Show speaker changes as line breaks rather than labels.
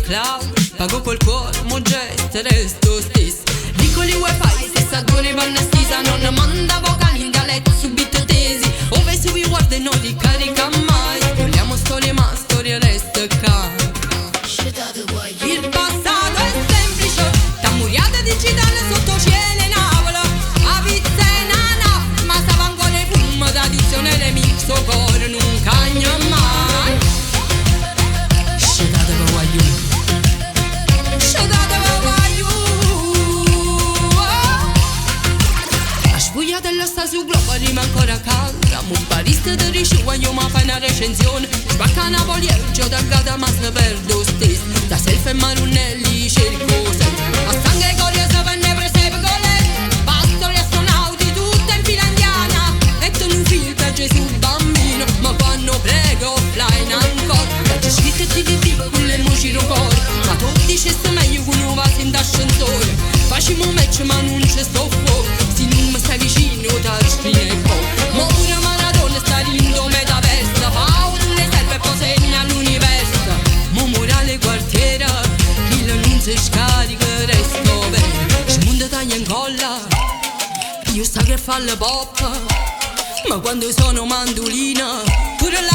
cloud. Pago col cuore, mo gesto, resto stesso. Piccoli wifi, stessa due vanno stisa. Non manda vocali in dialetto, subito tesi. Ove si guarda e non ricarica mai. Vogliamo storie ma storie resta qua. Il passato è semplice, tammuriata digitale sotto cielo in aula. A vizza e nana, ma stava ancora in fumo. Tradizione remix, o cuore non cagna mai. Scetate per guagliù. Scetate per guagliù. La spugliatella sta su globo, rima ancora calda. Un barista di ricciua, io ma fai una recensione. Spacca Napoli e gio da gata, ma se perdo stesso. Da selfie e marunelli cerco sempre. A San Gregorio se venne prese pecolette. Pastori astronauti, tutte in fila indiana. E tu non filtra Gesù bambino, ma quando prego offline ancora. Da c'è scritto e ti dico con le luci rocore. Ma tu dici sto meglio con un vaso in d'ascensore. Facciamo un match ma non c'è sto fuoco. Se non mi stai vicino touchscreen e po'. Ma pure Maradona sta rindo metaversa. Paolo le serve e poi segna l'universo. Mo morale quartiera, chi non si scarica resto bene. Se il mondo taglia in colla, io sto che fa la poppa. Ma quando sono mandolina, pure la